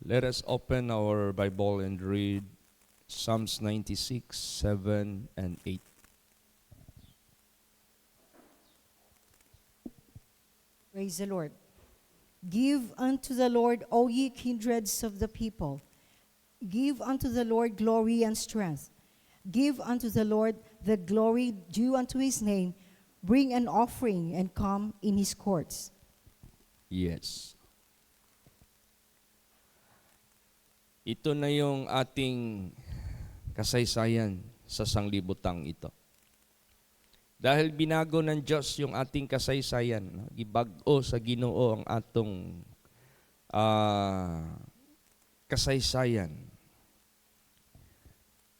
Let us open our Bible and read Psalms 96, 7 and 8. Praise the Lord. Give unto the Lord, O ye kindreds of the people. Give unto the Lord glory and strength. Give unto the Lord the glory due unto his name. Bring an offering and come in his courts. Yes. Ito na yung ating kasaysayan sa sanglibutang ito. Dahil binago ng Diyos yung ating kasaysayan, no? Gibag-o sa Ginoo ang atong kasaysayan.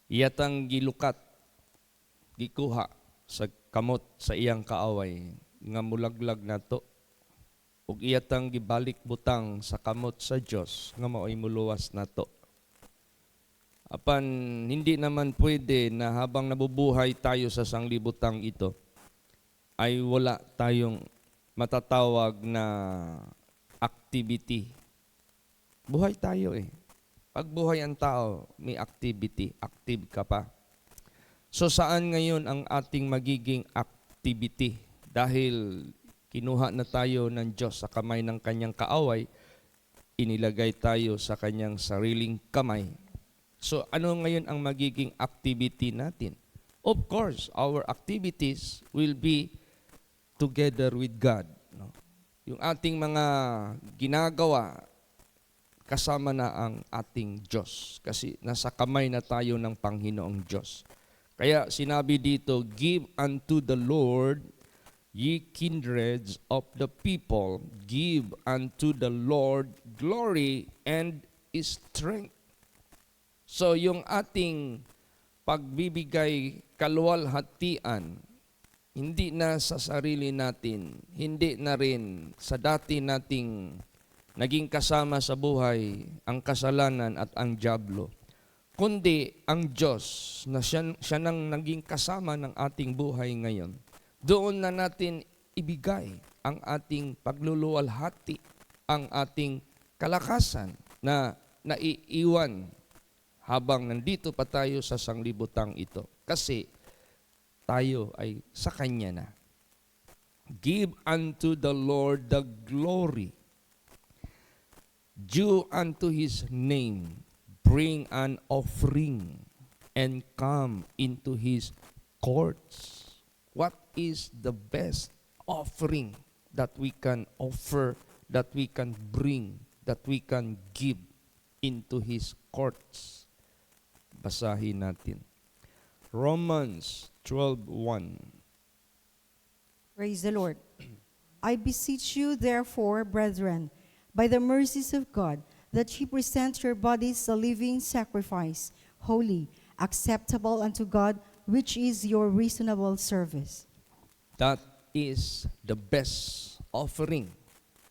Iyatang gilukat, gikuha sa kamot sa iyang kaaway, nga mulaglag nato. Ug iyatang gibalik butang sa kamot sa Dios nga mao'y muluwas nato. Apan hindi naman pwede na habang nabubuhay tayo sa sanglibutang ito ay wala tayong matatawag na activity. Buhay tayo eh. Pag buhay ang tao, may activity, active ka pa. So saan ngayon ang ating magiging activity? Dahil kinuha na tayo ng Diyos sa kamay ng kanyang kaaway, inilagay tayo sa kanyang sariling kamay. So ano ngayon ang magiging activity natin? Of course, our activities will be together with God. No? Yung ating mga ginagawa, kasama na ang ating Diyos. Kasi nasa kamay na tayo ng Panginoong Diyos. Kaya sinabi dito, give unto the Lord, ye kindreds of the people, give unto the Lord glory and strength. So yung ating pagbibigay kaluwalhatian, hindi na sa sarili natin, hindi na rin sa dati nating naging kasama sa buhay ang kasalanan at ang dyablo, kundi ang Diyos na siya nang naging kasama ng ating buhay ngayon. Doon na natin ibigay ang ating pagluluwalhati, ang ating kalakasan na naiiwan habang nandito pa tayo sa sanglibutang ito. Kasi tayo ay sa Kanya na. Give unto the Lord the glory due unto His name. Bring an offering and come into His courts. What is the best offering that we can offer, that we can bring, that we can give into His courts? Basahin natin. Romans 12:1. Praise the Lord. I beseech you, therefore, brethren, by the mercies of God, that ye present your bodies a living sacrifice, holy, acceptable unto God, which is your reasonable service. That is the best offering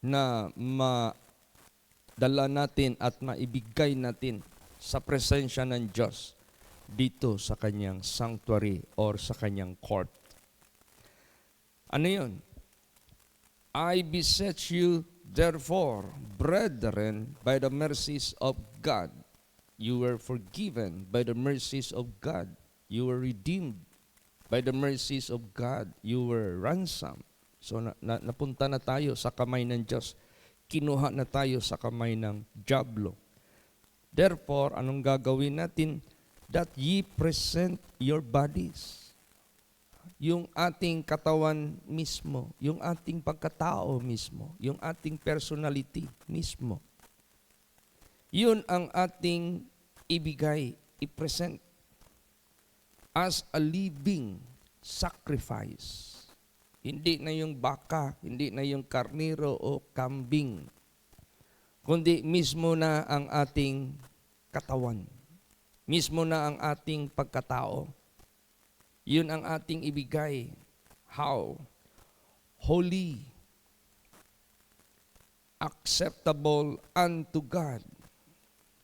na madala natin at maibigay natin sa presensya ng Diyos dito sa kanyang sanctuary or sa kanyang court. Ano yun? I beseech you, therefore, brethren, by the mercies of God. You were forgiven by the mercies of God. You were redeemed by the mercies of God. You were ransomed. So napunta na tayo sa kamay ng Diyos. Kinuha na tayo sa kamay ng dyablo. Therefore, anong gagawin natin? That ye present your bodies. Yung ating katawan mismo, yung ating pagkatao mismo, yung ating personality mismo. Yun ang ating ibigay, i-present as a living sacrifice. Hindi na yung baka, hindi na yung karniro o kambing, kundi mismo na ang ating katawan. Mismo na ang ating pagkatao. Yun ang ating ibigay. How? Holy, acceptable unto God,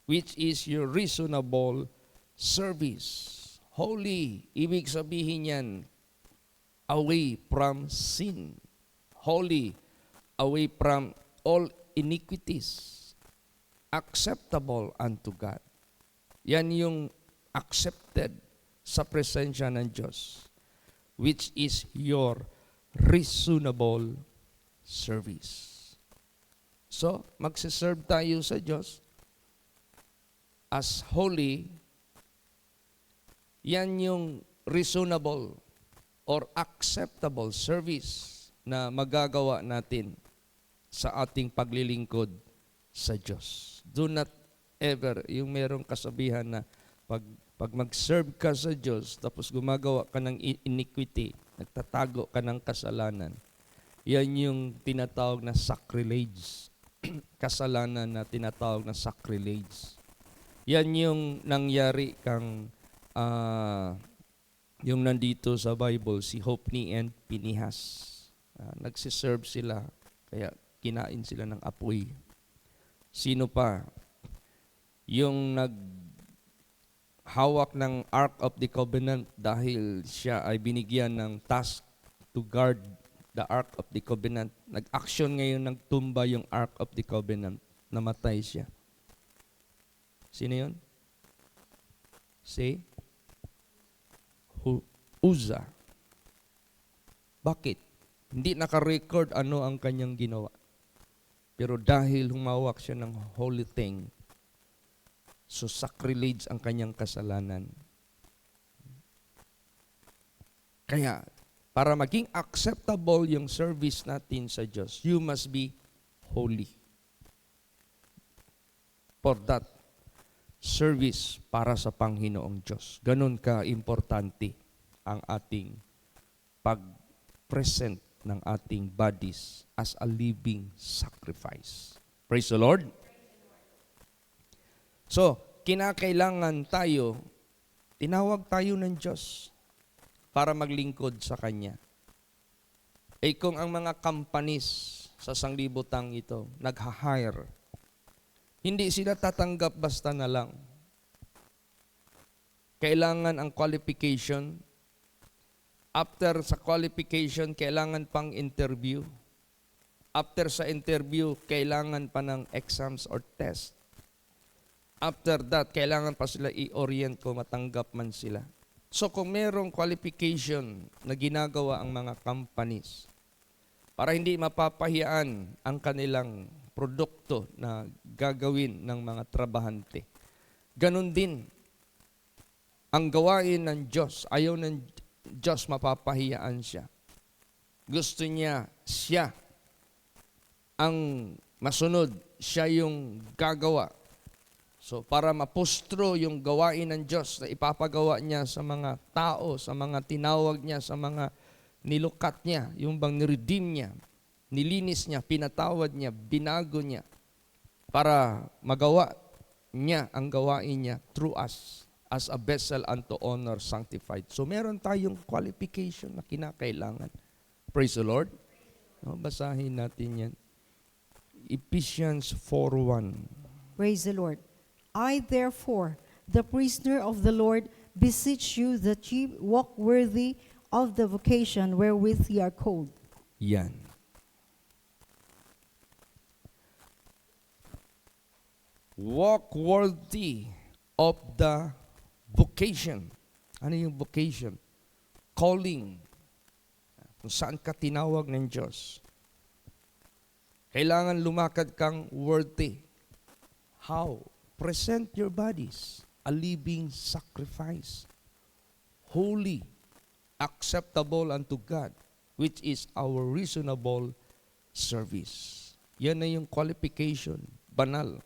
which is your reasonable service. Holy, ibig sabihin yan, away from sin. Holy, away from all iniquities. acceptable unto God. Yan yung accepted sa presensya ng Diyos, which is your reasonable service. So, magsiserve tayo sa Diyos as holy. Yan yung reasonable or acceptable service na magagawa natin sa ating paglilingkod sa Diyos. Do not ever, yung merong kasabihan na pag mag-serve ka sa Diyos, tapos gumagawa ka ng iniquity, nagtatago ka ng kasalanan, yan yung tinatawag na sacrilege. Kasalanan na tinatawag na sacrilege. Yan yung nangyari kang yung nandito sa Bible, si Hophni and Pinehas. Nagsiserve sila, kaya kinain sila ng apoy. Sino pa? Yung naghawak ng Ark of the Covenant dahil siya ay binigyan ng task to guard the Ark of the Covenant. Nag-action ngayon, nagtumba yung Ark of the Covenant. Namatay siya. Sino yun? Si Uzzah. Bakit? Hindi naka-record ano ang kanyang ginawa. Pero dahil humawak siya ng holy thing, so sacrilege ang kanyang kasalanan. Kaya, para maging acceptable yung service natin sa Diyos, you must be holy. For that service para sa Panginoong Diyos. Ganun ka-importante ang ating pag-present ng ating bodies as a living sacrifice. Praise the Lord. So, kinakailangan tayo, tinawag tayo ng Diyos para maglingkod sa Kanya. Eh kung ang mga companies sa sanglibutang ito, nag-hire, hindi sila tatanggap basta na lang. Kailangan ang qualification. After sa qualification, kailangan pang interview. After sa interview, kailangan pa ng exams or test. After that, kailangan pa sila i-orient kung matanggap man sila. So kung merong qualification na ginagawa ang mga companies para hindi mapapahiyaan ang kanilang produkto na gagawin ng mga trabahante, ganun din ang gawain ng Diyos. Ayaw ng Diyos mapapahiyaan siya. Gusto niya siya ang masunod, siya yung gagawa. So para mapustro yung gawain ng Diyos na ipapagawa niya sa mga tao, sa mga tinawag niya, sa mga nilukat niya, yung bang niredeem niya, nilinis niya, pinatawad niya, binago niya, para magawa niya ang gawain niya through us as a vessel unto honor sanctified. So meron tayong qualification na kinakailangan. Praise the Lord. No, basahin natin yan. Ephesians 4:1. Praise the Lord. I, therefore, the prisoner of the Lord, beseech you that ye walk worthy of the vocation wherewith ye are called. Yan. Walk worthy of the vocation. Ano yung vocation? Calling. Kung saan ka tinawag ng Diyos. Kailangan lumakad kang worthy. How? Present your bodies a living sacrifice, holy, acceptable unto God, which is our reasonable service. Yan na yung qualification, banal,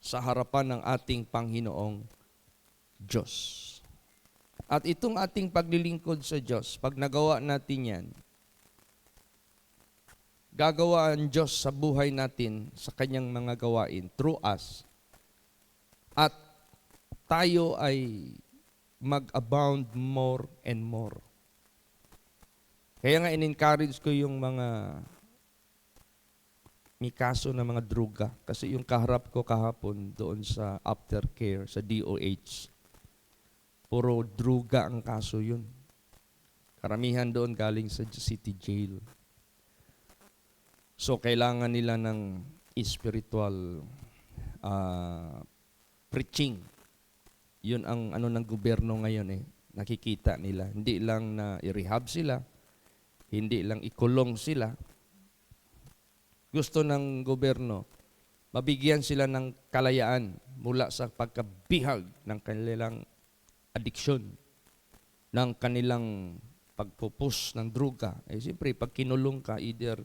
sa harapan ng ating Panginoong Diyos. At itong ating paglilingkod sa Diyos, pag nagawa natin yan, gagawa ang Diyos sa buhay natin sa kanyang mga gawain through us. At tayo ay mag-abound more and more. Kaya nga in-encourage ko yung mga may kaso na mga droga. Kasi yung kaharap ko kahapon doon sa aftercare, sa DOH, puro droga ang kaso yun. Karamihan doon galing sa city jail. So kailangan nila ng spiritual preaching. Yun ang ano ng gobyerno ngayon eh. Nakikita nila. Hindi lang na i-rehab sila, hindi lang ikulong sila. Gusto ng gobyerno, mabigyan sila ng kalayaan mula sa pagkabihag ng kanilang addiction, ng kanilang pagpupus ng droga. Eh siyempre, pag kinulong ka, either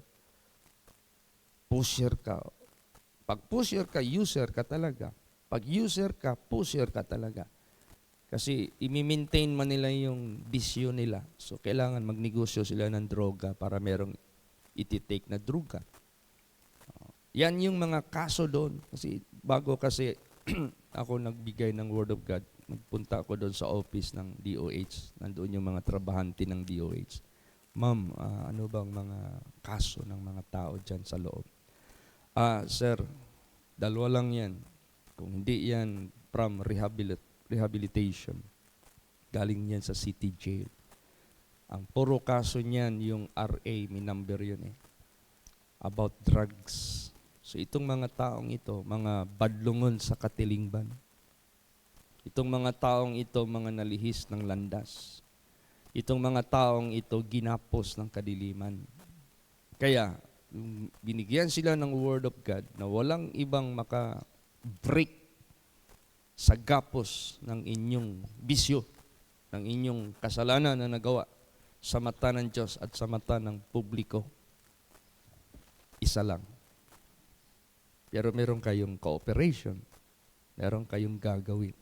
pusher ka. Pag pusher ka, user ka talaga. Pag user ka, pusher ka talaga. Kasi i-maintain man nila yung bisyo nila. So, kailangan magnegosyo sila ng droga para merong iti-take na droga. Yan yung mga kaso doon. Kasi bago kasi ako nagbigay ng Word of God, nagpunta ako doon sa office ng DOH. Nandoon yung mga trabahante ng DOH. Ma'am, ano bang mga kaso ng mga tao dyan sa loob? Sir, dalawa lang yan. Kung hindi yan from rehabilitation, galing yan sa city jail. Ang puro kaso niyan, yung RA, may number yun eh, about drugs. So itong mga taong ito, mga badlungon sa katilingban. Itong mga taong ito, mga nalihis ng landas. Itong mga taong ito, ginapos ng kadiliman. Kaya, binigyan sila ng Word of God na walang ibang maka-break sa gapos ng inyong bisyo, ng inyong kasalanan na nagawa sa mata ng Diyos at sa mata ng publiko. Isa lang. Pero meron kayong cooperation. Meron kayong gagawin.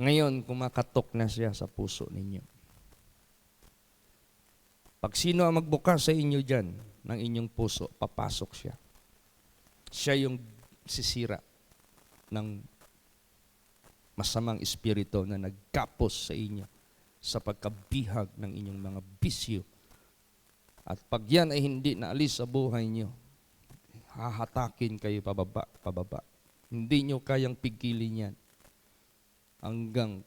Ngayon, kumakatok na siya sa puso ninyo. Pag sino ang magbukas sa inyo dyan ng inyong puso, papasok siya. Siya yung sisira ng masamang espiritu na nagkapos sa inyo sa pagkabihag ng inyong mga bisyo. At pag yan ay hindi naalis sa buhay nyo, hahatakin kayo pababa. Hindi nyo kayang pigilin yan. Hanggang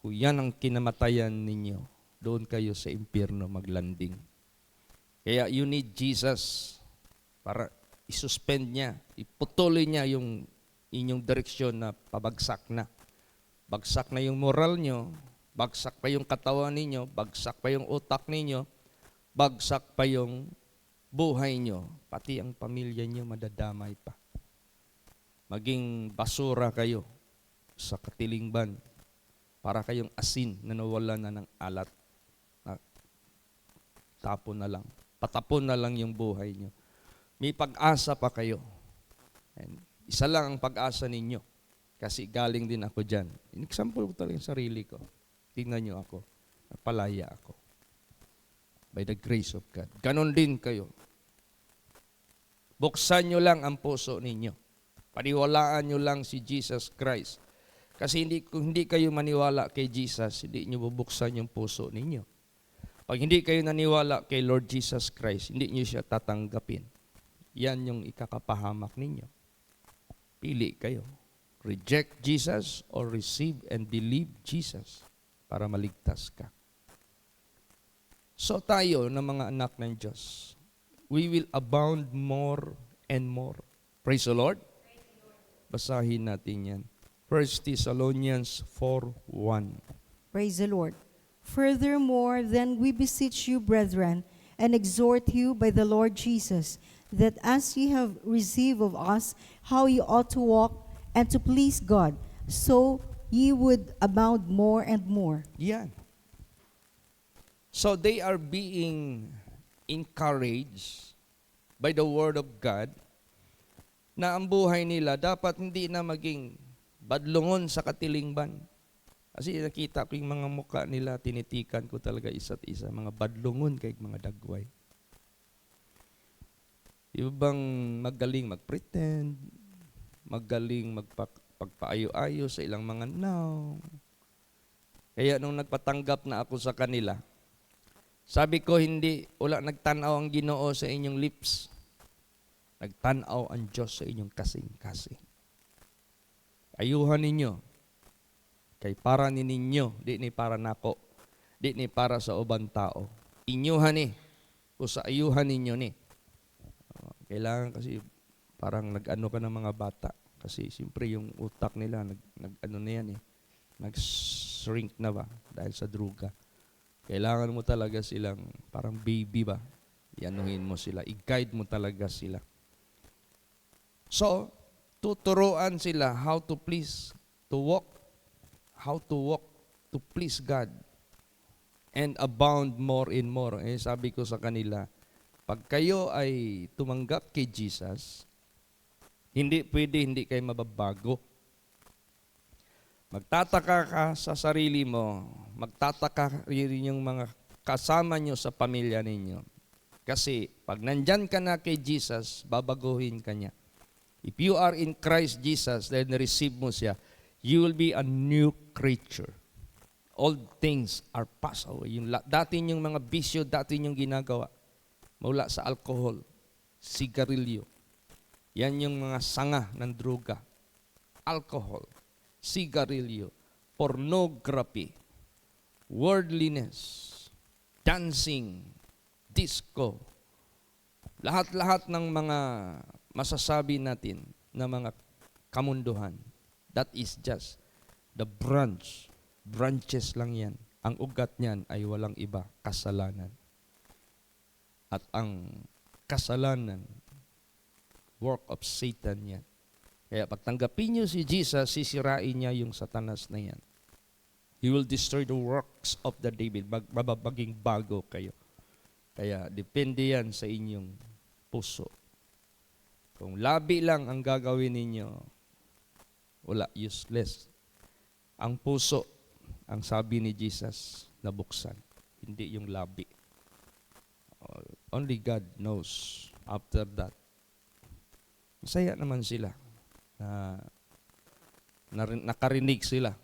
kung yan ang kinamatayan ninyo, doon kayo sa impyerno maglanding. Kaya you need Jesus para isuspend niya, iputuloy niya yung inyong direksyon na pabagsak na. Bagsak na yung moral nyo, bagsak pa yung katawan ninyo, bagsak pa yung utak ninyo, bagsak pa yung buhay nyo, pati ang pamilya nyo madadamay pa. Maging basura kayo sa katilingban para kayong asin na nawala na ng alat. Tapon na lang. Patapon na lang yung buhay nyo. May pag-asa pa kayo. And isa lang ang pag-asa ninyo. Kasi galing din ako dyan. In-example ko talaga yung sarili ko. Tingnan nyo ako. Napalaya ako. By the grace of God. Ganon din kayo. Buksan nyo lang ang puso ninyo. Paniwalaan nyo lang si Jesus Christ. Kasi kung hindi kayo maniwala kay Jesus, hindi nyo bubuksan yung puso ninyo. Pag hindi kayo naniwala kay Lord Jesus Christ, hindi nyo siya tatanggapin. Yan yung ikakapahamak ninyo. Pili kayo. Reject Jesus or receive and believe Jesus para maligtas ka. So tayo na mga anak ng Diyos, we will abound more and more. Praise the Lord. Basahin natin yan. 1 Thessalonians 4:1. Praise the Lord. Furthermore, then we beseech you, brethren, and exhort you by the Lord Jesus, that as ye have received of us how ye ought to walk and to please God, so ye would abound more and more. Yan. So they are being encouraged by the Word of God na ang buhay nila dapat hindi na maging badlungon sa katilingban. Kasi nakita ko yung mga mukha nila, tinitikan ko talaga isa't isa, mga badlungon kay mga dagway. Ibang magaling mag-pretend, magaling magpagpaayo-ayo sa ilang mga now. Kaya nung nagpatanggap na ako sa kanila, sabi ko wala nagtanaw ang Ginoo sa inyong lips. Nagtanaw ang Diyos sa inyong kasing-kasing. Ayuhan ninyo. Kay para ni ninyo, di ni para nako. Di ni para sa ubang tao. Inyuhan ni. O sa ayuhan ninyo ni. Kailangan kasi parang nag-ano ka ng mga bata. Kasi siyempre yung utak nila, nag-ano na yan eh. Nag-shrink na ba dahil sa druga. Kailangan mo talaga silang parang baby ba. Ianuhin mo sila. I-guide mo talaga sila. So, tuturuan sila how to please, to walk, how to walk, to please God, and abound more and more. Eh, sabi ko sa kanila, pag kayo ay tumanggap kay Jesus, hindi pwede, hindi kayo mababago. Magtataka ka sa sarili mo, magtataka rin yung mga kasama nyo sa pamilya ninyo. Kasi pag nandyan ka na kay Jesus, babaguhin ka niya. If you are in Christ Jesus, then receive mo siya, you will be a new creature. Old things are passed away. Yung dati yung mga bisyo, dati yung ginagawa, mula sa alcohol, sigarilyo. Yan yung mga sanga ng droga. Alcohol, sigarilyo, pornography, worldliness, dancing, disco. Lahat-lahat ng mga masasabi natin na mga kamunduhan, that is just the branches lang yan. Ang ugat niyan ay walang iba, kasalanan. At ang kasalanan, work of Satan yan. Kaya pagtanggapin niyo si Jesus, sisirain niya yung satanas na yan. He will destroy the works of the devil. Maging bago kayo. Kaya depende yan sa inyong puso. Kung labi lang ang gagawin ninyo, wala, useless. Ang puso, ang sabi ni Jesus, nabuksan. Hindi yung labi. Only God knows after that. Masaya naman sila na nakarinig sila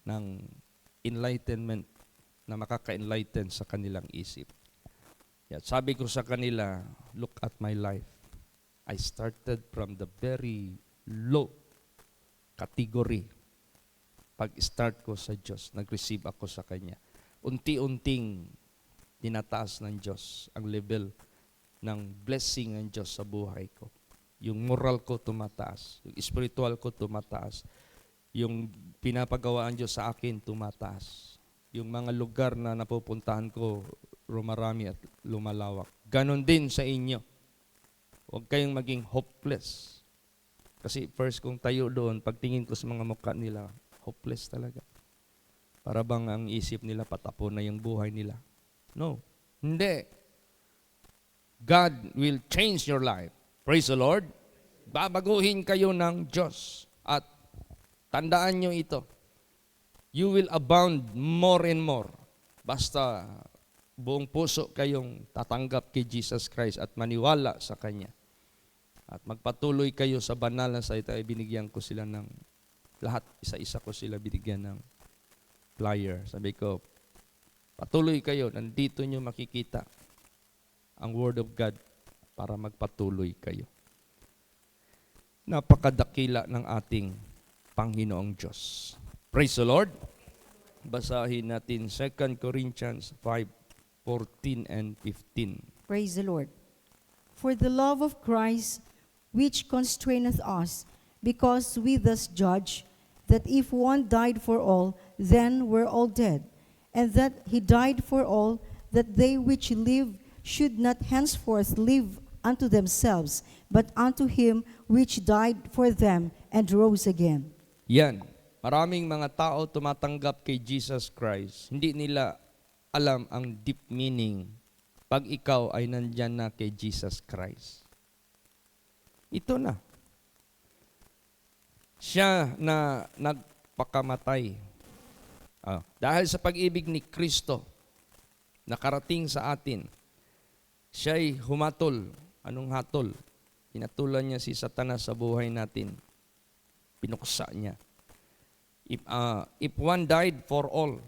ng enlightenment na makaka-enlighten sa kanilang isip. At sabi ko sa kanila, look at my life. I started from the very low category. Pag-start ko sa Diyos, nag-receive ako sa Kanya. Unti-unting tinataas ng Diyos ang level ng blessing ng Diyos sa buhay ko. Yung moral ko tumataas, yung spiritual ko tumataas, yung pinapagawaan Diyos sa akin tumataas. Yung mga lugar na napupuntahan ko, rumarami at lumalawak. Ganon din sa inyo. Huwag kayong maging hopeless. Kasi first kong tayo doon, pagtingin ko sa mga mukha nila, hopeless talaga. Para bang ang isip nila patapon na yung buhay nila. No, hindi. God will change your life. Praise the Lord. Babaguhin kayo ng Diyos. At tandaan nyo ito. You will abound more and more. Basta buong puso kayong tatanggap kay Jesus Christ at maniwala sa Kanya. At magpatuloy kayo sa banal na salita. Binigyan ko sila ng lahat. Isa-isa ko sila binigyan ng flyer. Sabi ko, patuloy kayo. Nandito nyo makikita ang Word of God para magpatuloy kayo. Napakadakila ng ating Panginoong Diyos. Praise the Lord. Basahin natin 2 Corinthians 5:14 and 15. Praise the Lord. For the love of Christ, which constraineth us, because we thus judge, that if one died for all, then we're all dead, and that he died for all, that they which live should not henceforth live unto themselves, but unto him which died for them and rose again. Yan. Maraming mga tao tumatanggap kay Jesus Christ. Hindi nila alam ang deep meaning pag ikaw ay nandyan na kay Jesus Christ. Ito na. Siya na nagpakamatay. Dahil sa pag-ibig ni Kristo, nakarating sa atin, siya'y humatol. Anong hatol? Pinatulan niya si Satanas sa buhay natin. Pinuksa niya. If one died for all,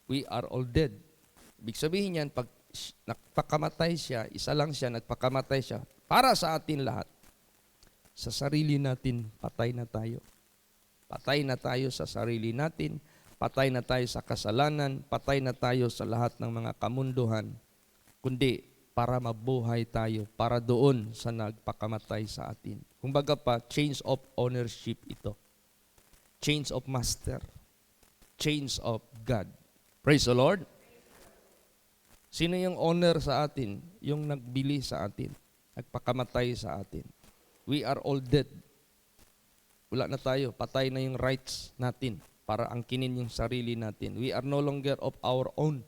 we are all dead. Ibig sabihin niyan, pag nagpakamatay siya, isa lang siya, nagpakamatay siya, para sa atin lahat. Sa sarili natin, patay na tayo. Patay na tayo sa sarili natin, patay na tayo sa kasalanan, patay na tayo sa lahat ng mga kamunduhan. Kundi, para mabuhay tayo, para doon sa nagpakamatay sa atin. Kumbaga pa, change of ownership ito. Change of master. Change of God. Praise the Lord. Sino yung owner sa atin? Yung nagbili sa atin. Nagpakamatay sa atin. We are all dead. Wala na tayo. Patay na yung rights natin para angkinin yung sarili natin. We are no longer of our own.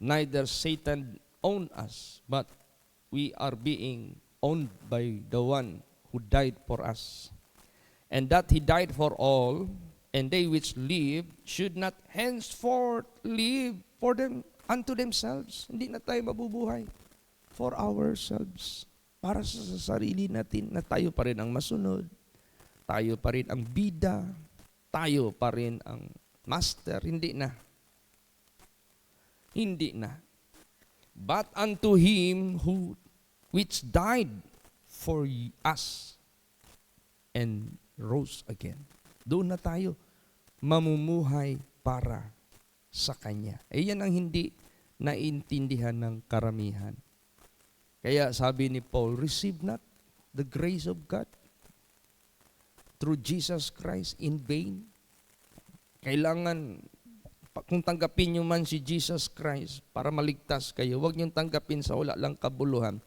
Neither Satan own us, but we are being owned by the one who died for us. And that he died for all, and they which live should not henceforth live for them unto themselves. Hindi na tayo mabubuhay for ourselves. Para sa sarili natin na tayo pa rin ang masunod. Tayo pa rin ang bida. Tayo pa rin ang master. Hindi na. Hindi na. But unto him who which died for us and rose again. Doon na tayo mamumuhay para sa Kanya. Yan ang hindi naintindihan ng karamihan. Kaya sabi ni Paul, receive not the grace of God through Jesus Christ in vain. Kailangan, kung tanggapin nyo man si Jesus Christ para maligtas kayo, huwag nyo tanggapin sa wala lang kabuluhan.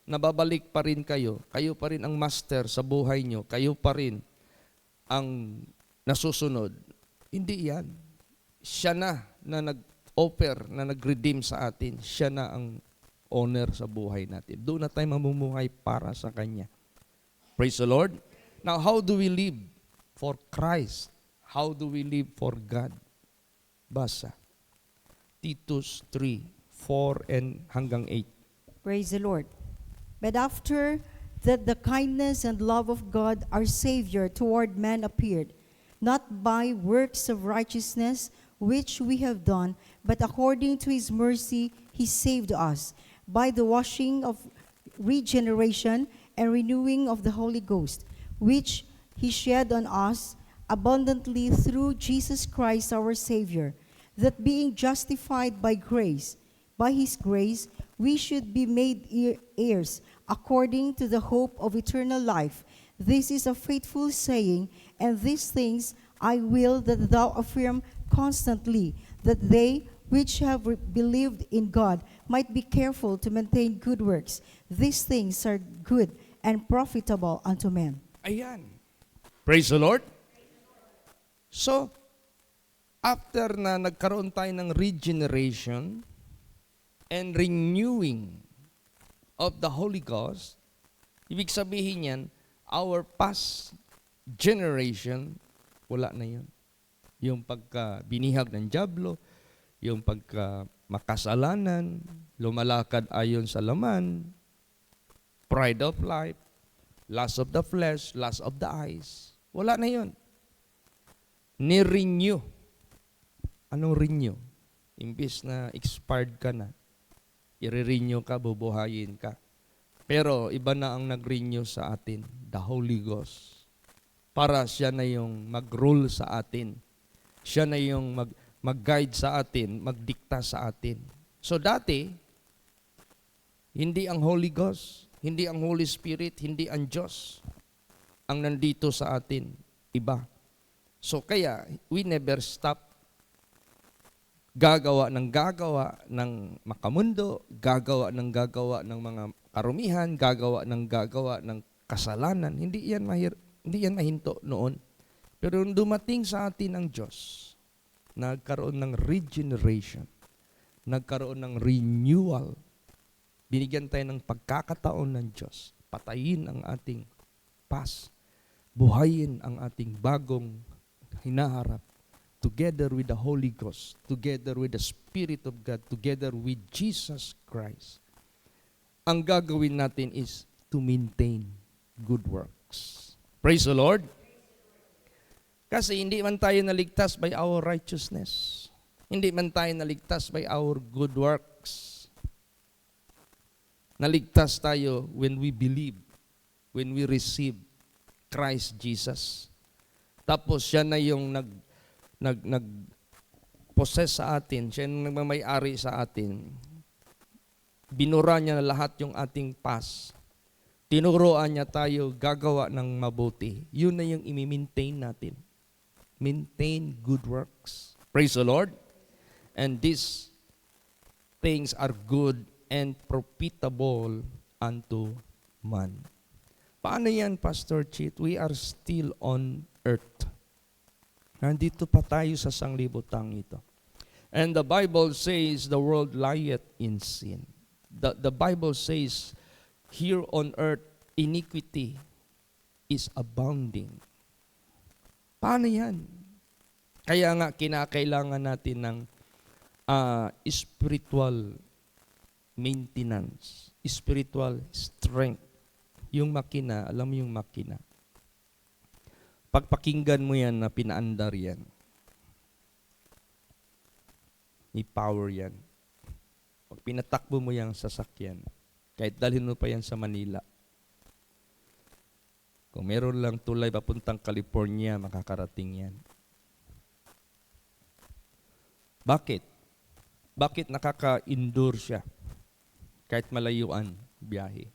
Nababalik pa rin kayo. Kayo pa rin ang master sa buhay nyo. Kayo pa rin ang nasusunod. Hindi yan. Siya na nag-offer, na nag-redeem sa atin. Siya na ang owner sa buhay natin. Doon na tayo mamumuhay para sa Kanya. Praise the Lord. Now, how do we live for Christ? How do we live for God? Basa. Titus 3:4 and hanggang 8. Praise the Lord. But after that the kindness and love of God our Savior toward man appeared, not by works of righteousness which we have done, but according to his mercy he saved us, by the washing of regeneration and renewing of the Holy Ghost, which he shed on us abundantly through Jesus Christ our Savior, that being justified by grace, by his grace, we should be made heirs according to the hope of eternal life. This is a faithful saying, and these things I will that thou affirm constantly, that they which have believed in God might be careful to maintain good works. These things are good and profitable unto men. Ayan. Praise the Lord. So, after na nagkaroon tayo ng regeneration and renewing of the Holy Ghost, ibig sabihin yan, our past generation, wala na yun. Yung pagka binihag ng dyablo, yung pagka makasalanan, lumalakad ayon sa laman, pride of life, lust of the flesh, lust of the eyes. Wala na yun. Ni-renew. Anong renew? Imbis na expired ka na, i-renew ka, bubuhayin ka. Pero iba na ang nag-renew sa atin, the Holy Ghost. Para siya na yung mag-rule sa atin. Siya na yung mag-guide sa atin, magdikta sa atin. So dati, hindi ang Holy Ghost, hindi ang Holy Spirit, hindi ang Diyos ang nandito sa atin. Iba. So kaya, we never stop gagawa ng makamundo, gagawa ng mga karumihan, gagawa ng kasalanan. Hindi yan mahinto noon. Pero nung dumating sa atin ang Diyos, nagkaroon ng regeneration, nagkaroon ng renewal, binigyan tayo ng pagkakataon ng Diyos, patayin ang ating past, buhayin ang ating bagong hinaharap, together with the Holy Ghost, together with the Spirit of God, together with Jesus Christ. Ang gagawin natin is to maintain good works. Praise the Lord. Kasi hindi man tayo naligtas by our righteousness. Hindi man tayo naligtas by our good works. Naligtas tayo when we believe, when we receive Christ Jesus. Tapos siya na yung nag-possess sa atin, siya yung nagmamay-ari sa atin. Binura niya na lahat yung ating past. Tinuruan niya tayo gagawa ng mabuti. Yun na yung i-maintain natin. Maintain good works. Praise the Lord. And these things are good and profitable unto man. Paano yan, Pastor Chit? We are still on earth. Nandito pa tayo sa sanglibutang ito. And the Bible says, the world lieth in sin. The Bible says, here on earth, iniquity is abounding. Paano yan? Kaya nga, kinakailangan natin ng spiritual maintenance, spiritual strength. Yung makina, alam mo yung makina. Pagpakinggan mo yan na pinaandar yan. May power yan. Pag pinatakbo mo yung sasakyan, kahit dalhin mo pa yan sa Manila, kung meron lang tulay papuntang California, makakarating yan. Bakit? Bakit nakaka-endure siya? Kahit malayuan, biyahe.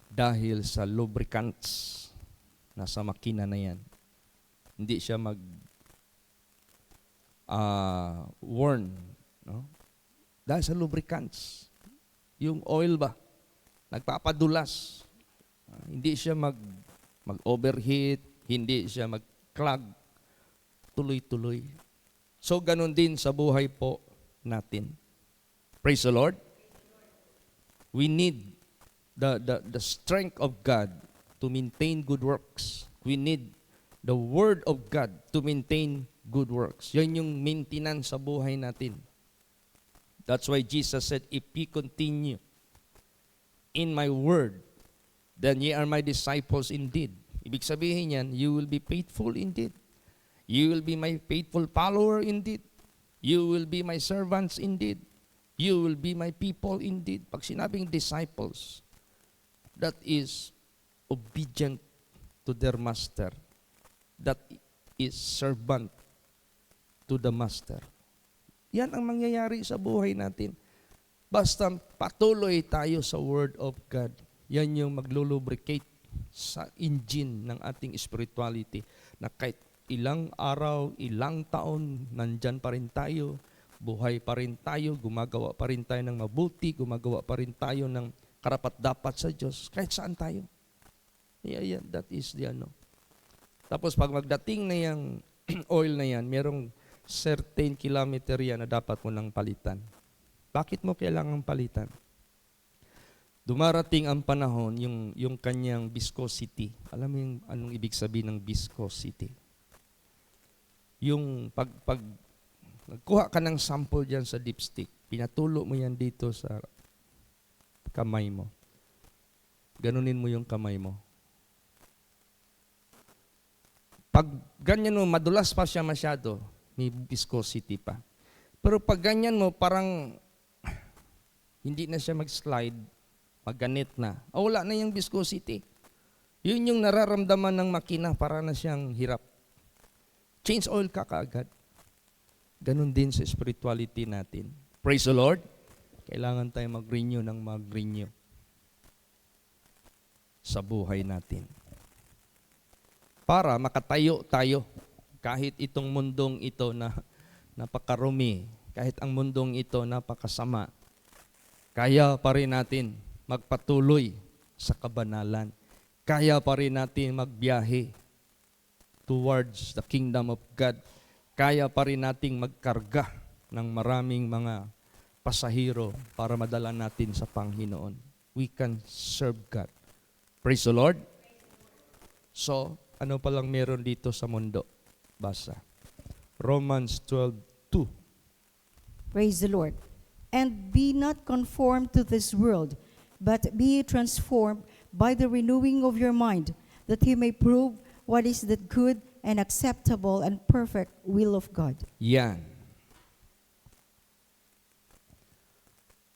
Dahil sa lubricants na sa makina na yan. Hindi siya worn. No? Dahil sa lubricants. Yung oil ba? Nagpapadulas. Hindi siya mag-overheat. Hindi siya mag-clog. Tuloy-tuloy. So, ganun din sa buhay po natin. Praise the Lord. We need the strength of God to maintain good works. We need the Word of God to maintain good works. Yan yung maintenance sa buhay natin. That's why Jesus said, if ye continue in my word, then ye are my disciples indeed. Ibig sabihin yan, you will be faithful indeed. You will be my faithful follower indeed. You will be my servants indeed. You will be my people indeed. Pag sinabing disciples, that is obedient to their master. That is servant to the master. Yan ang mangyayari sa buhay natin. Basta patuloy tayo sa Word of God. Yan yung maglulubricate sa engine ng ating spirituality na kahit ilang araw, ilang taon, nandyan pa rin tayo, buhay pa rin tayo, gumagawa pa rin tayo ng mabuti, gumagawa pa rin tayo ng karapat-dapat sa Diyos, kahit saan tayo. Yeah, that is the ano. Tapos pag magdating na yung oil na yan, merong certain kilometer yan na dapat mo nang palitan. Bakit mo kailangang palitan? Dumarating ang panahon, yung kanyang viscosity. Alam mo yung anong ibig sabihin ng viscosity? Yung pag nagkuha ka ng sample dyan sa dipstick, pinatulo mo yan dito sa kamay mo. Ganunin mo yung kamay mo. Pag ganyan mo, madulas pa siya masyado, may viscosity pa. Pero pag ganyan mo, parang hindi na siya mag-slide, magganit na. Wala na yung viscosity. Yun yung nararamdaman ng makina, para na siyang hirap. Change oil ka kaagad. Ganon din sa spirituality natin. Praise the Lord. Kailangan tayo mag-renew ng mag-renew sa buhay natin. Para makatayo tayo kahit itong mundong ito na napakarumi, kahit ang mundong ito napakasama, kaya pa rin natin magpatuloy sa kabanalan. Kaya pa rin natin magbiyahe towards the kingdom of God. Kaya pa rin nating magkarga ng maraming mga pasahero para madala natin sa Panginoon. We can serve God. Praise the Lord. So, ano palang meron dito sa mundo? Basa. Romans 12:2. Praise the Lord. And be not conformed to this world, but be transformed by the renewing of your mind, that you may prove what is the good and acceptable and perfect will of God. Yan.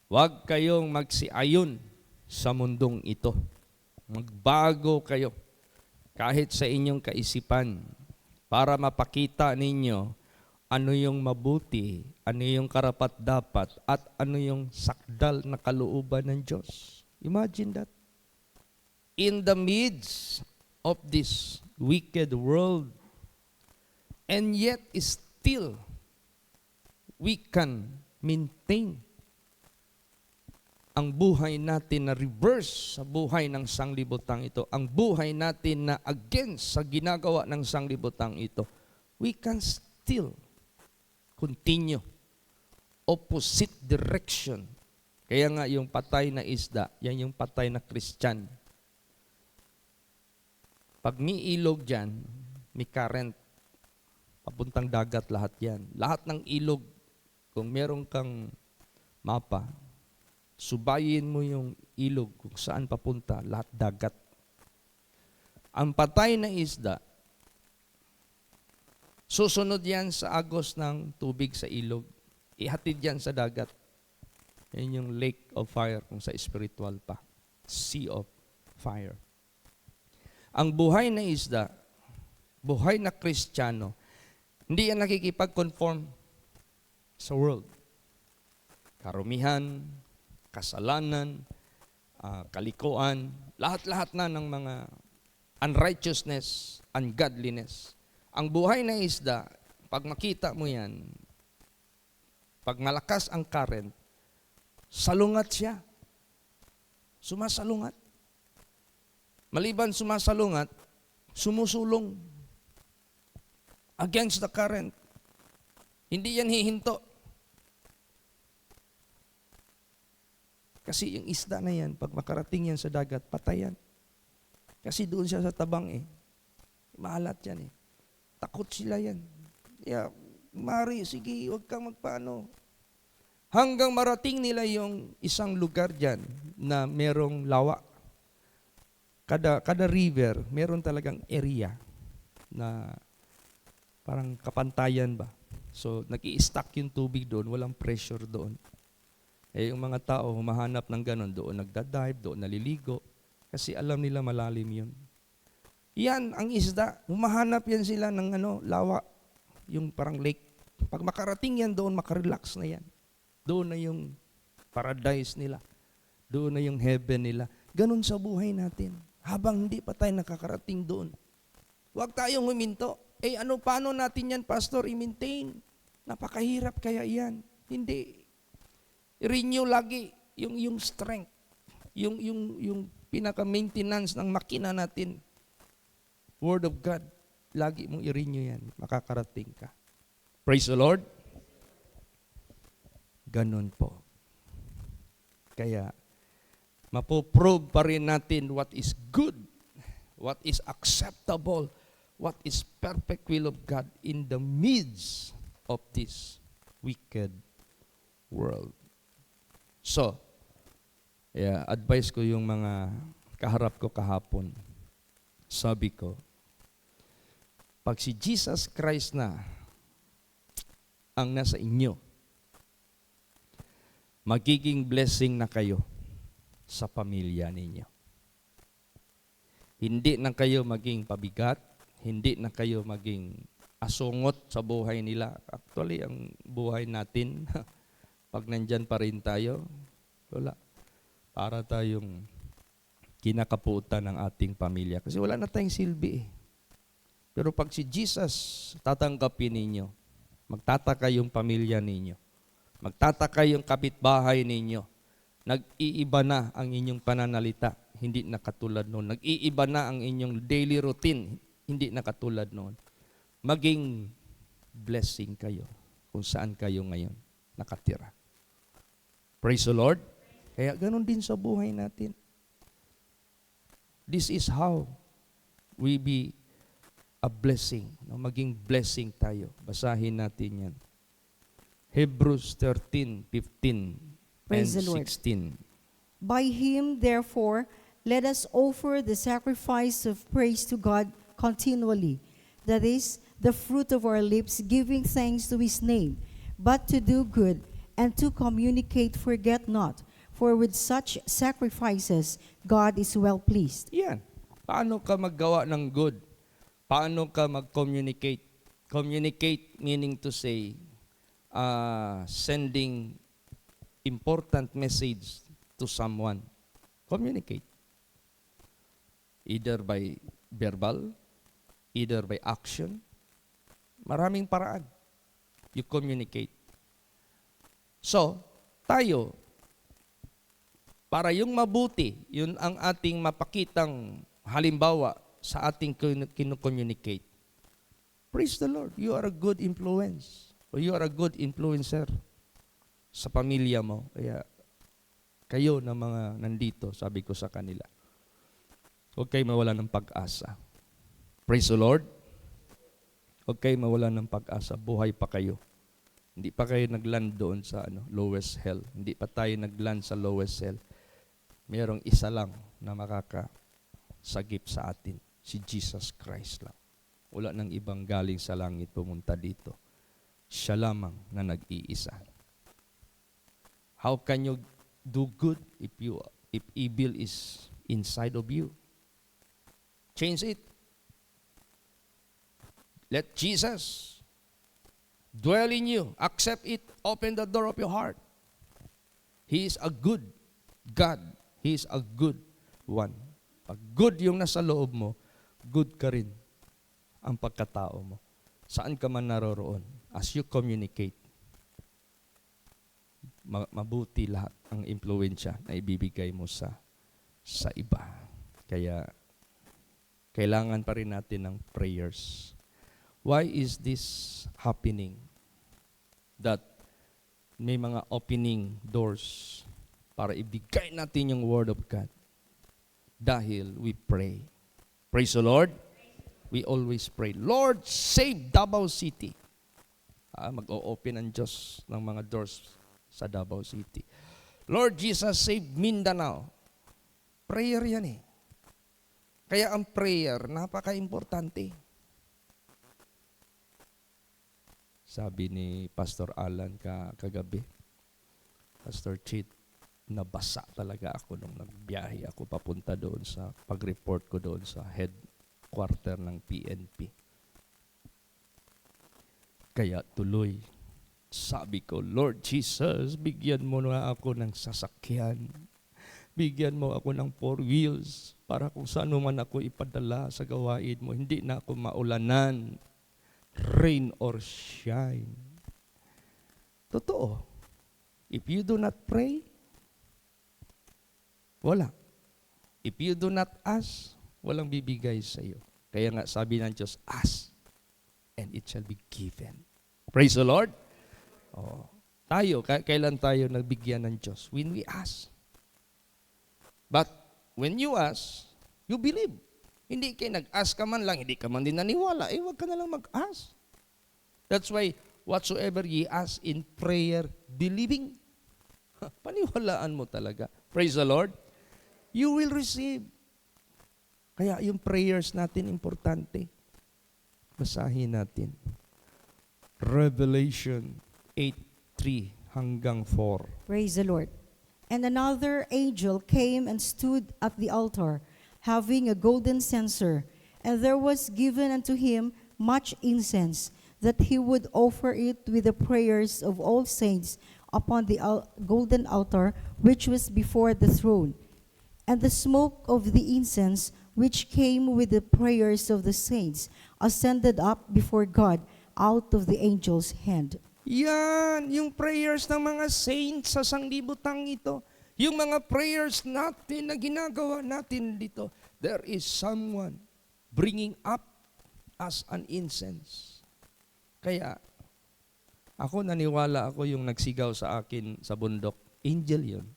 Huwag kayong magsiayon sa mundong ito. Magbago kayo kahit sa inyong kaisipan para mapakita ninyo ano yung mabuti, ano yung karapat-dapat, at ano yung sakdal na kalooban ng Diyos. Imagine that. In the midst of this wicked world, and yet still we can maintain ang buhay natin na reverse sa buhay ng sanglibutang ito, ang buhay natin na against sa ginagawa ng sanglibutang ito, we can still continue opposite direction. Kaya nga yung patay na isda, yan yung patay na Christian. Pag may ilog dyan, may current, papuntang dagat lahat yan. Lahat ng ilog, kung meron kang mapa, subayin mo yung ilog kung saan papunta, lahat dagat. Ang patay na isda, susunod yan sa agos ng tubig sa ilog. Ihatid yan sa dagat. Yan yung lake of fire kung sa spiritual pa. Sea of fire. Ang buhay na isda, buhay na Kristiyano, hindi yan nakikipag-conform sa world. Karumihan, kasalanan, kalikuan, lahat-lahat na ng mga unrighteousness, ungodliness. Ang buhay na isda, pag makita mo yan, pag malakas ang current, salungat siya. Sumasalungat. Maliban sumasalungat, sumusulong against the current. Hindi yan hihinto. Kasi yung isda na yan, pag makarating yan sa dagat, patay yan. Kasi doon siya sa tabang eh. Maalat yan eh. Takot sila yan. Yeah, Mari, sige, huwag kang magpaano. Hanggang marating nila yung isang lugar dyan na merong lawa. Kada river, meron talagang area na parang kapantayan ba. So, nag-i-stack yung tubig doon, walang pressure doon. Eh, yung mga tao, humahanap ng ganon, doon nagdadive, doon naliligo, kasi alam nila malalim yun. Yan, ang isda, humahanap yan sila ng lawa, yung parang lake. Pag makarating yan doon, makarelax na yan. Doon na yung paradise nila. Doon na yung heaven nila. Ganon sa buhay natin. Habang hindi pa tayo nakakarating doon. Huwag tayong huminto. Paano natin yan, Pastor, i-maintain? Napakahirap kaya yan. Hindi. I-renew lagi yung strength. Yung pinaka-maintenance ng makina natin. Word of God. Lagi mong i-renew yan. Makakarating ka. Praise the Lord. Ganon po. Kaya, mapoprove pa rin natin what is good, what is acceptable, what is perfect will of God in the midst of this wicked world. So, advice ko yung mga kaharap ko kahapon. Sabi ko, pag si Jesus Christ na ang nasa inyo, magiging blessing na kayo sa pamilya ninyo. Hindi na kayo maging pabigat, hindi na kayo maging asungot sa buhay nila. Actually, ang buhay natin, pag nandyan pa rin tayo, wala. Para tayong kinakaputan ng ating pamilya. Kasi wala na tayong silbi eh. Pero pag si Jesus tatanggapin ninyo, magtataka yung pamilya ninyo, magtataka yung kapitbahay ninyo, nag-iiba na ang inyong pananalita, hindi na katulad noon. Nag-iiba na ang inyong daily routine, hindi na katulad noon. Maging blessing kayo kung saan kayo ngayon nakatira. Praise the Lord. Kaya ganun din sa buhay natin. This is how we be a blessing. Maging blessing tayo. Basahin natin yan. Hebrews 13:15 Praise and the Lord. 16. By him, therefore, let us offer the sacrifice of praise to God continually. That is, the fruit of our lips, giving thanks to his name. But to do good and to communicate, forget not. For with such sacrifices, God is well pleased. Yan. Paano ka maggawa ng good? Paano ka mag-communicate? Communicate meaning to say, sending important message to someone. Communicate. Either by verbal, either by action. Maraming paraan. You communicate. So, tayo, para yung mabuti, yun ang ating mapakitang halimbawa sa ating kinu-communicate. Praise the Lord. You are a good influence. O you are a good influencer sa pamilya mo. Kaya kayo na mga nandito, sabi ko sa kanila, huwag kayo mawala ng pag-asa. Praise the Lord. Huwag kayo mawala ng pag-asa. Buhay pa kayo. Hindi pa kayo nagland doon sa lowest hell. Hindi pa tayo nagland sa lowest hell. Mayroong isa lang na makakasagip sa atin. Si Jesus Christ lang. Wala nang ibang galing sa langit pumunta dito. Siya lamang na nag-iisa. How can you do good if evil is inside of you? Change it. Let Jesus dwell in you. Accept it. Open the door of your heart. He is a good God. He is a good one. Pag good yung nasa loob mo, good ka rin ang pagkatao mo. Saan ka man naroroon, as you communicate, mabuti lahat ang impluwensya na ibibigay mo sa iba. Kaya, kailangan pa rin natin ng prayers. Why is this happening? That may mga opening doors para ibigay natin yung Word of God. Dahil we pray. Praise the Lord. We always pray, Lord, save Davao City. Mag-o-open ang Diyos ng mga doors sa Davao City. Lord Jesus, save Mindanao. Prayer yan eh. Kaya ang prayer, napaka-importante. Sabi ni Pastor Alan kagabi, Pastor Chit, nabasa talaga ako nung nagbiyahe ako papunta doon sa pag-report ko doon sa headquarter ng PNP. Kaya tuloy, sabi ko, Lord Jesus, bigyan mo na ako ng sasakyan. Bigyan mo ako ng 4 wheels para kung saan man ako ipadala sa gawain mo, hindi na ako maulanan, rain or shine. Totoo. If you do not pray, wala. If you do not ask, walang bibigay sa iyo. Kaya nga sabi ng Diyos, ask, and it shall be given. Praise the Lord. Oh, tayo, kailan tayo nagbigyan ng Diyos? When we ask. But when you ask, you believe. Hindi kayo nag-ask ka man lang, hindi ka man din naniwala, wag ka na lang mag-ask. That's why, whatsoever ye ask in prayer, believing, paniwalaan mo talaga. Praise the Lord. You will receive. Kaya yung prayers natin importante. Basahin natin. Revelation 8:3 hanggang 4. Praise the Lord. And another angel came and stood at the altar, having a golden censer, and there was given unto him much incense, that he would offer it with the prayers of all saints upon the golden altar which was before the throne. And the smoke of the incense, which came with the prayers of the saints, ascended up before God out of the angel's hand. Yan, yung prayers ng mga saints sa sanglibutang ito, yung mga prayers natin na ginagawa natin dito, there is someone bringing up as an incense. Kaya, ako naniwala ako yung nagsigaw sa akin sa bundok, angel yun.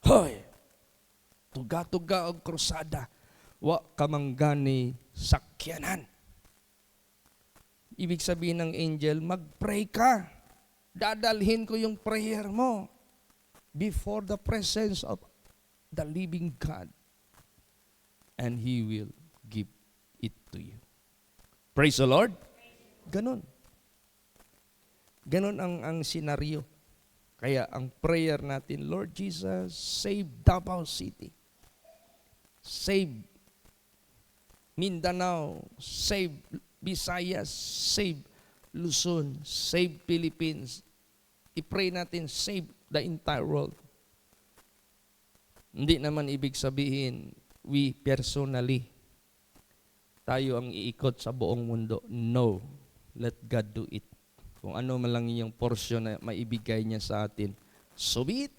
Hoy! Tuga-tuga og krusada, wa kamanggani sakyanan. Ibig sabihin ng angel, mag-pray ka. Dadalhin ko yung prayer mo before the presence of the living God. And He will give it to you. Praise the Lord. Ganon. Ganon ang senaryo. Kaya ang prayer natin, Lord Jesus, save Davao City. Save Mindanao, save Visayas, save Luzon, save Philippines. I-pray natin, save the entire world. Hindi naman ibig sabihin, we personally, tayo ang iikot sa buong mundo. No, let God do it. Kung ano man lang yung portion na maibigay niya sa atin, so be it.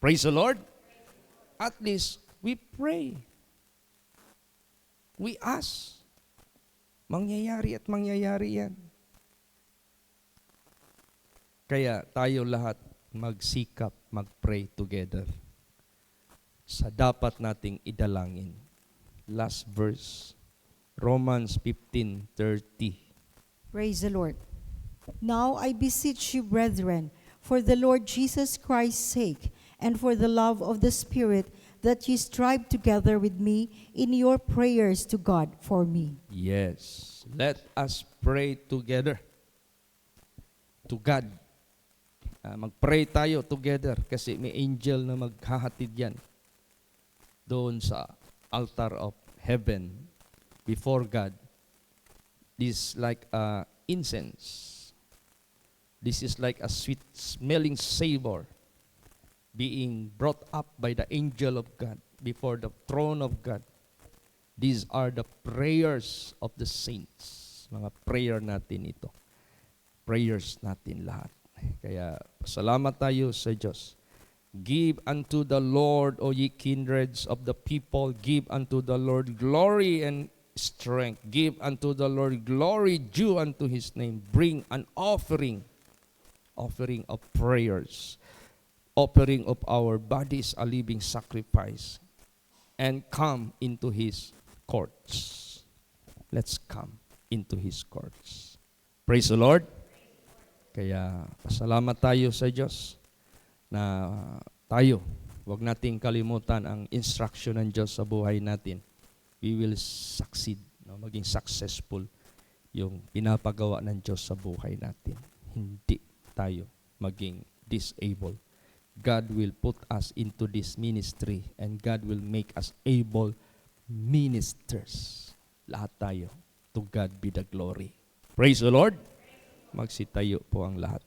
Praise the Lord. At least, we pray. We ask. Mangyayari at mangyayari yan. Kaya tayo lahat magsikap, mag-pray together sa dapat nating idalangin. Last verse, Romans 15:30. Praise the Lord. Now I beseech you, brethren, for the Lord Jesus Christ's sake, and for the love of the Spirit, that ye strive together with me in your prayers to God for me. Yes. Let us pray together to God. Mag-pray tayo together kasi may angel na maghahatid yan doon sa altar of heaven before God. This is like incense. This is like a sweet-smelling savor being brought up by the angel of God before the throne of God. These are the prayers of the saints. Mga prayer natin ito. Prayers natin lahat. Kaya salamat tayo sa Diyos. Give unto the Lord, O ye kindreds of the people. Give unto the Lord glory and strength. Give unto the Lord glory due unto His name. Bring an offering of prayers, offering of our bodies, a living sacrifice, and come into His courts. Let's come into His courts. Praise the Lord. Kaya pasalamat tayo sa Diyos na tayo, huwag nating kalimutan ang instruction ng Diyos sa buhay natin. We will succeed, maging successful yung pinapagawa ng Diyos sa buhay natin. Hindi tayo maging disabled. God will put us into this ministry and God will make us able ministers. Lahat tayo. To God be the glory. Praise the Lord. Magsitayo po ang lahat.